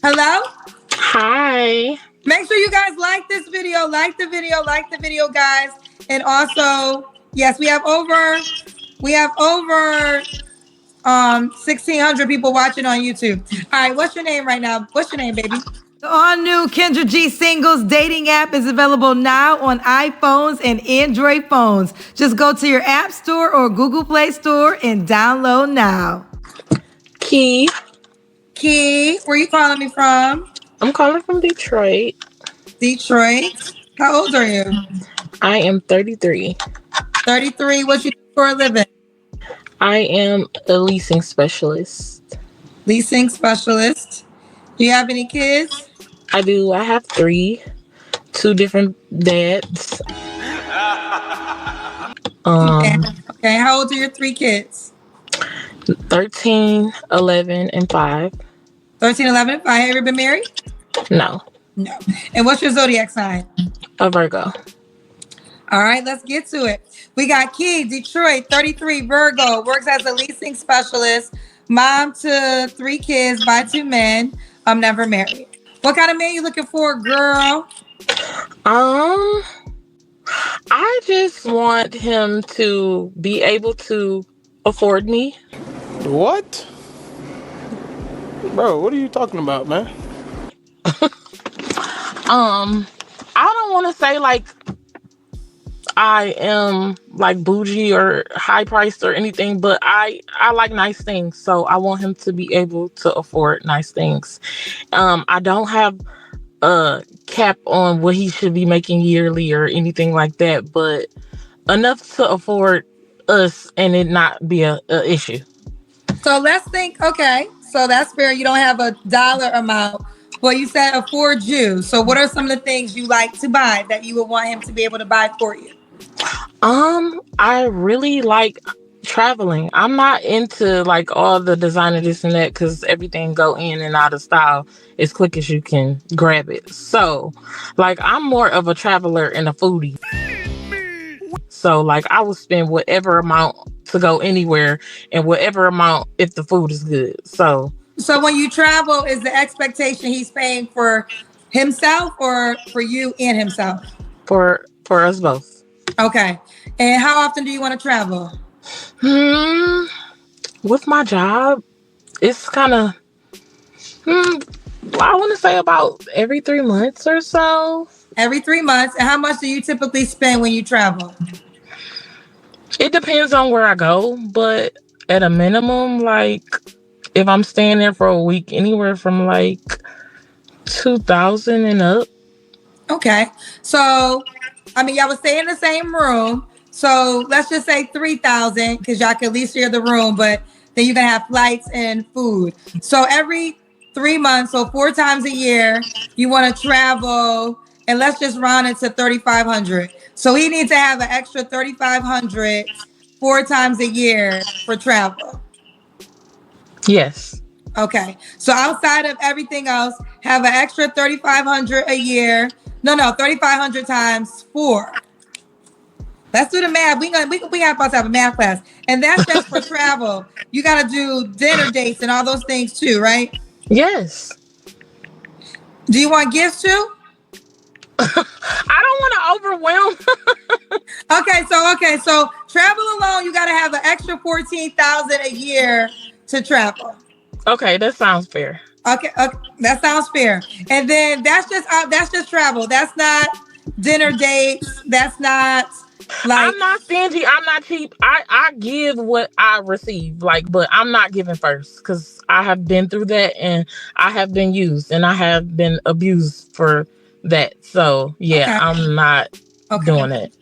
Hello? Hi. Make sure you guys like this video, like the video, guys. And also, yes, we have over 1,600 people watching on YouTube. All right, what's your name right now? What's your name, baby? The all-new Kendra G Singles dating app is available now on iPhones and Android phones. Just go to your App Store or Google Play Store and download now. Key. Where you calling me from? I'm calling from Detroit. Detroit. How old are you? I am 33. 33. What you do for a living? I am a leasing specialist. Leasing specialist. Do you have any kids? I do. I have 3. 2 different dads. Okay. How old are your 3 kids? 13, 11, and 5. 13, 11, and 5. Have you ever been married? No. No. And what's your zodiac sign? A Virgo. All right, let's get to it. We got Key, Detroit, 33, Virgo, works as a leasing specialist, mom to 3 kids by 2 men. I'm never married. What kind of man you looking for, girl? I just want him to be able to afford me. What? Bro, what are you talking about, man? I don't want to say like I am like bougie or high priced or anything, but I like nice things. So I want him to be able to afford nice things. I don't have a cap on what he should be making yearly or anything like that, but enough to afford us and it not be a issue. So let's think, okay, so that's fair. You don't have a dollar amount, but you said afford you. So what are some of the things you like to buy that you would want him to be able to buy for you? I really like traveling. I'm not into like all the designer this and that because everything go in and out of style as quick as you can grab it. So like I'm more of a traveler and a foodie. So like I will spend whatever amount to go anywhere and whatever amount if the food is good. So when you travel, is the expectation he's paying for himself or for you and himself? For us both. Okay. And how often do you want to travel? With my job, it's kind of, I want to say about every 3 months or so. Every 3 months. And how much do you typically spend when you travel? It depends on where I go, but at a minimum, like if I'm staying there for a week, anywhere from like 2,000 and up. Okay. So, I mean, y'all would stay in the same room. So let's just say 3,000 because y'all can at least share the room, but then you're going to have flights and food. So every 3 months, so 4 times a year, you want to travel, and let's just round it to 3,500. So he needs to have an extra 3,500 4 times a year for travel. Yes. Okay. So outside of everything else, have an extra 3,500 a year. No, 3,500 times 4. Let's do the math. We have to have a math class, and that's just for travel. You got to do dinner dates and all those things too, right? Yes. Do you want gifts too? I don't want to overwhelm. Okay. So travel alone, you got to have an extra 14,000 a year to travel. Okay, that sounds fair. Okay, that sounds fair. And then that's just travel. That's not dinner dates. That's not like I'm not stingy. I'm not cheap. I give what I receive. Like, but I'm not giving first because I have been through that and I have been used and I have been abused for that. So yeah, okay. I'm not doing it.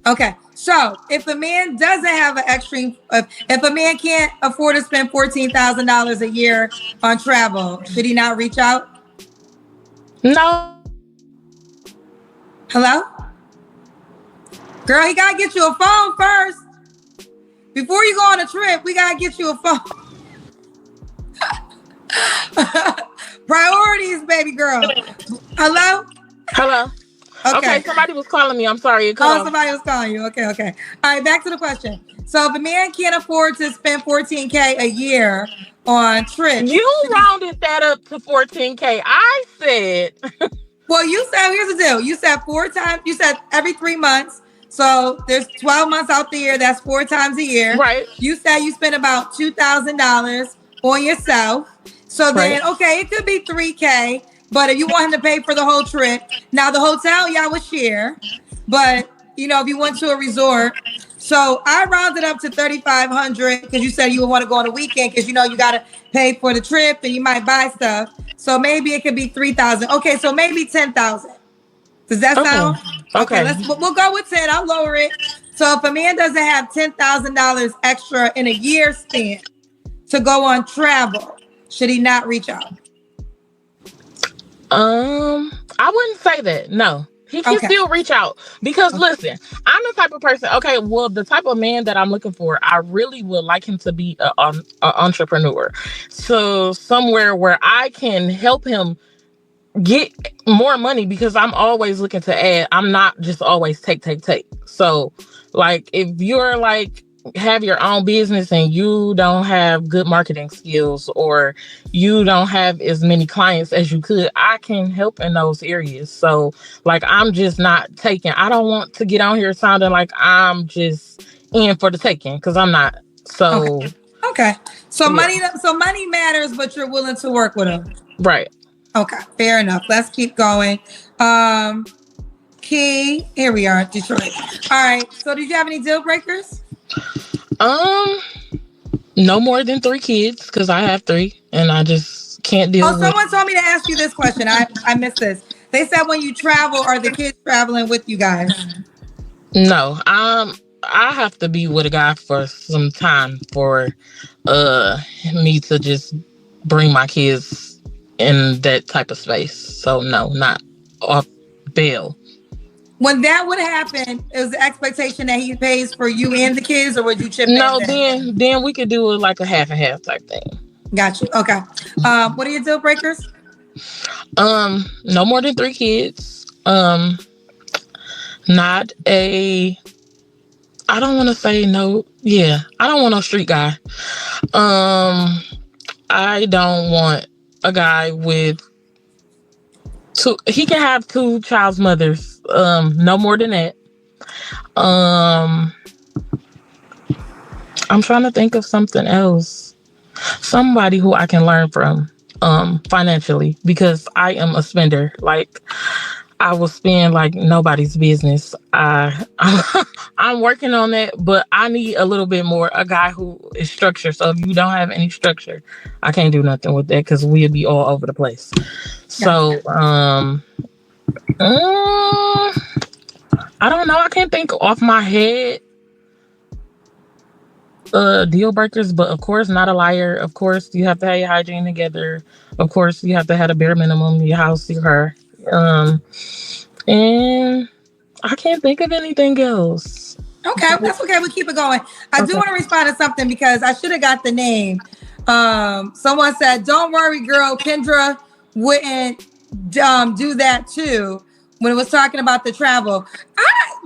Okay. So if a man doesn't have an extreme, if a man can't afford to spend $14,000 a year on travel, should he not reach out? No. Hello? Girl, he gotta get you a phone first. Before you go on a trip, we gotta get you a phone. Priorities, baby girl. Hello? Okay, somebody was calling me. I'm sorry. Somebody was calling you. Okay. All right, back to the question. So if a man can't afford to spend $14K a year on trips, You rounded that up to 14K. I said, well, you said, here's the deal. You said 4 times, you said every 3 months. So there's 12 months out the year. That's 4 times a year. right. You said you spend about $2,000 on yourself. So then, Right. okay, it could be 3K, but if you want him to pay for the whole trip, now the hotel y'all would share, but you know, if you went to a resort, so I rounded up to 3,500 because you said you would want to go on a weekend because you know you got to pay for the trip and you might buy stuff. So maybe it could be 3,000. Okay, so maybe 10,000. Does that sound? Okay. We'll go with 10. I'll lower it. So if a man doesn't have $10,000 extra in a year span to go on travel, should he not reach out? I wouldn't say that. No. He can still reach out because listen, I'm the type of person. Okay, well, the type of man that I'm looking for, I really would like him to be an entrepreneur. So somewhere where I can help him get more money because I'm always looking to add. I'm not just always take. So, like, if you're like have your own business and you don't have good marketing skills or you don't have as many clients as you could, I can help in those areas. So, like, I'm just not taking. I don't want to get on here sounding like I'm just in for the taking because I'm not. So, okay. So money matters, but you're willing to work with him. Right. Okay, fair enough. Let's keep going. Key, here we are, Detroit. All right. So, did you have any deal breakers? No more than 3 kids because I have 3 and I just can't deal with. Someone told me to ask you this question. I missed this. They said when you travel, are the kids traveling with you guys? No, I have to be with a guy for some time for me to just bring my kids in that type of space. So no, not off bail. When that would happen, is the expectation that he pays for you and the kids, or would you chip in? No, then we could do it like a half and half type thing. Got you. Okay. What are your deal breakers? No more than 3 kids. Not a. I don't want to say no. Yeah, I don't want no street guy. I don't want a guy with 2. He can have 2 child's mothers. No more than that. I'm trying to think of something else. Somebody who I can learn from financially because I am a spender. Like, I will spend like nobody's business. I'm working on that, but I need a little bit more. A guy who is structured. So if you don't have any structure, I can't do nothing with that because we'll be all over the place. So, I don't know. I can't think off my head deal breakers, but of course, not a liar. Of course, you have to have your hygiene together. Of course, you have to have a bare minimum, your house, your car. And I can't think of anything else. Okay, that's okay. We'll keep it going. I do want to respond to something because I should have got the name. Someone said, "Don't worry, girl. Kendra wouldn't do that too." When it was talking about the travel,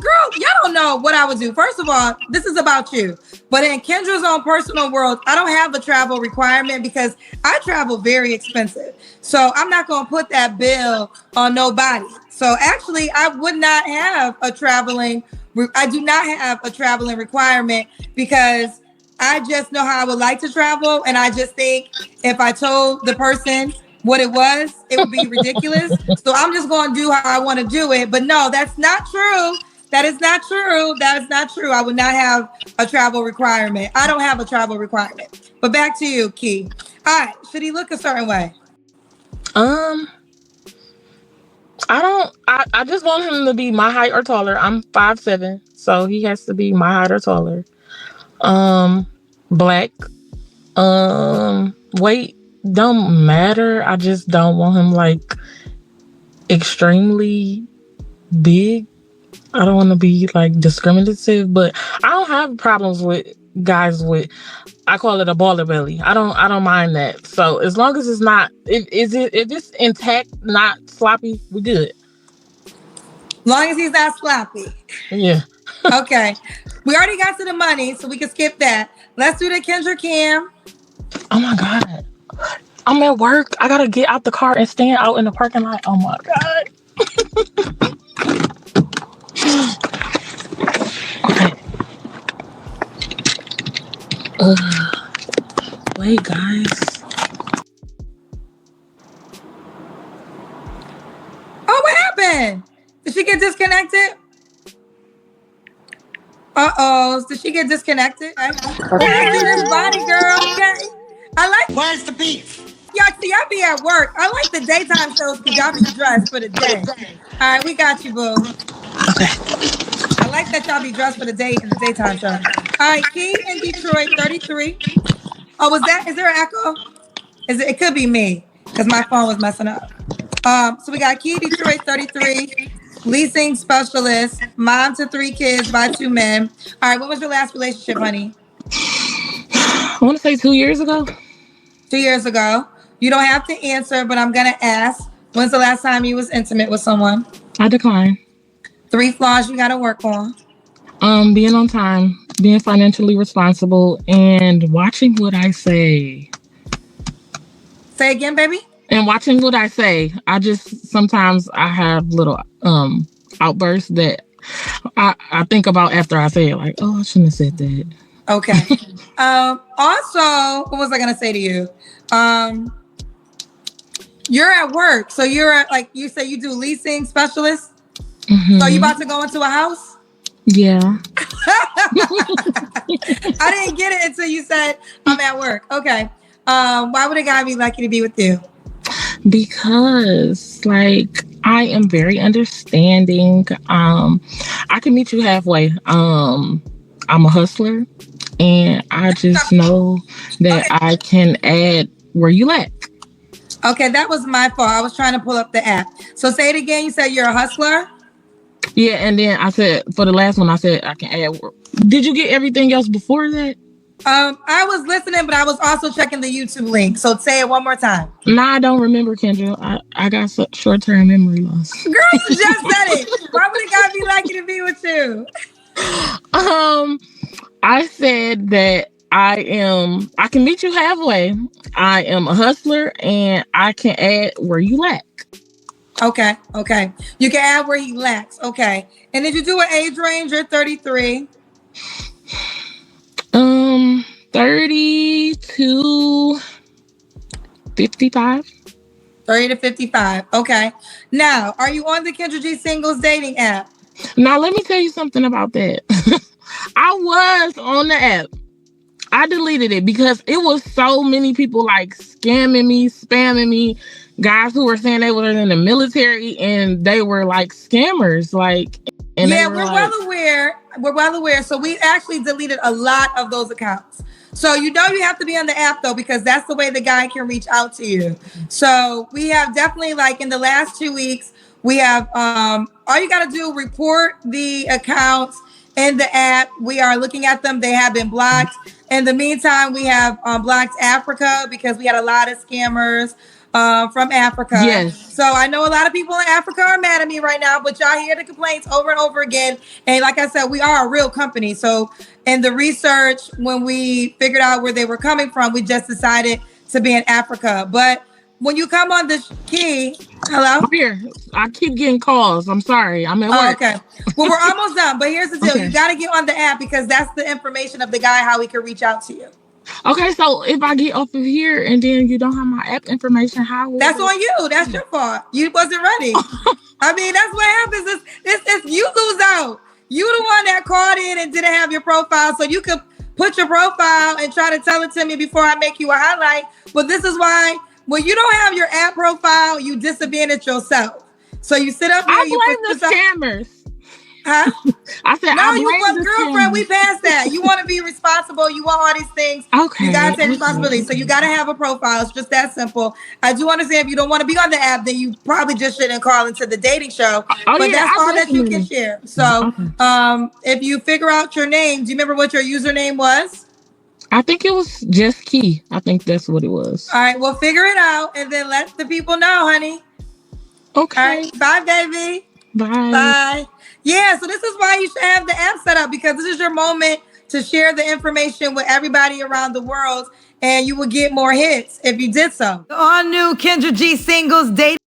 girl, y'all don't know what I would do. First of all, this is about you. But in Kendra's own personal world, I don't have a travel requirement because I travel very expensive. So I'm not going to put that bill on nobody. So actually, I would not have a traveling. I do not have a traveling requirement because I just know how I would like to travel. And I just think if I told the person what it was, it would be ridiculous. So I'm just going to do how I want to do it. But no, that's not true. That is not true. That is not true. I would not have a travel requirement. I don't have a travel requirement. But back to you, Key. All right. Should he look a certain way? I just want him to be my height or taller. I'm 5'7", so he has to be my height or taller. Black. Weight don't matter. I just don't want him like extremely big. I don't want to be like discriminative, but I don't have problems with guys with, I call it a baller belly. I don't mind that. So as long as it's not, if it's intact, not sloppy, we good. Long as he's not sloppy. Yeah. Okay. We already got to the money, so we can skip that. Let's do the Kendra Cam. Oh my God. I'm at work. I gotta get out the car and stand out in the parking lot. Oh my God. Okay. Wait, guys. Oh, what happened? Did she get disconnected? Uh-oh. Did she get disconnected? Okay. Let's do this body, girl. Okay. I like. Where's the beef? Y'all, see, y'all be at work. I like the daytime shows because y'all be dressed for the day. All right, we got you, boo. Okay. I like that y'all be dressed for the day in the daytime show. All right, Key in Detroit, 33. Oh, is there an echo? It could be me because my phone was messing up. So we got Key Detroit, 33, leasing specialist, mom to 3 kids by 2 men. All right, when was your last relationship, honey? I want to say 2 years ago. 2 years ago. You don't have to answer, but I'm going to ask. When's the last time you was intimate with someone? I decline. 3 flaws you got to work on. Being on time, being financially responsible, and watching what I say. Say again, baby. And watching what I say. Sometimes I have little outbursts that I think about after I say it, like, oh, I shouldn't have said that. Okay. Also, what was I gonna say to you? You're at work, so you're at, like you say you do leasing specialist. Mm-hmm. So you about to go into a house? Yeah. I didn't get it until you said I'm at work. Okay. Why would a guy be lucky to be with you? Because like I am very understanding. I can meet you halfway. I'm a hustler, and I just know that Okay. I can add where you lack. Okay, that was my fault. I was trying to pull up the app. So say it again. You said you're a hustler? Yeah, and then I said for the last one, I said I can add. Did you get everything else before that? I was listening, but I was also checking the YouTube link. So say it one more time. No, I don't remember, Kendra. I got short-term memory loss. Girl, you just said it. Why would a guy be lucky to be with you? I said that I can meet you halfway. I am a hustler, and I can add where you lack. Okay. You can add where he lacks. Okay. And did you do an age range? You're 33. 30 to 55. 30 to 55. Okay. Now, are you on the Kendra G Singles dating app? Now, let me tell you something about that. I was on the app. I deleted it because it was so many people like scamming me, spamming me. Guys who were saying they were in the military and they were like scammers. Like, and yeah, we're well aware. We're well aware. So we actually deleted a lot of those accounts. So you have to be on the app though, because that's the way the guy can reach out to you. So we have definitely, like in the last 2 weeks, we have all you got to do, report the accounts in the app. We are looking at them. They have been blocked. In the meantime, we have blocked Africa because we had a lot of scammers from Africa. Yes. So I know a lot of people in Africa are mad at me right now, but y'all hear the complaints over and over again. And like I said, we are a real company. So in the research, when we figured out where they were coming from, we just decided to be in Africa. But when you come on the Key, hello? Here, I keep getting calls. I'm sorry. I'm at work. Okay. Well, we're almost done. But here's the deal. Okay. You got to get on the app because that's the information of the guy, how he can reach out to you. Okay, so if I get off of here and then you don't have my app information, how will That's on you. That's your fault. You wasn't ready. I mean, that's what happens. It's you lose out. You the one that called in and didn't have your profile, so you could put your profile and try to tell it to me before I make you a highlight. But this is why when you don't have your app profile, you disadvantage yourself. So you sit up here. I blame the scammers. Huh? I said, no, you want girlfriend. We passed that. You want to be responsible. You want all these things. Okay. You gotta take responsibility. So you gotta have a profile. It's just that simple. I do understand if you don't want to be on the app, then you probably just shouldn't call into the dating show. But that's all that you can share. So if you figure out your name, do you remember what your username was? I think it was just Key. I think that's what it was. All right. Well, figure it out and then let the people know, honey. Okay. All right. Bye, baby. Bye. Bye. Yeah, so this is why you should have the app set up, because this is your moment to share the information with everybody around the world, and you will get more hits if you did so. The all new Kendra G singles, Dating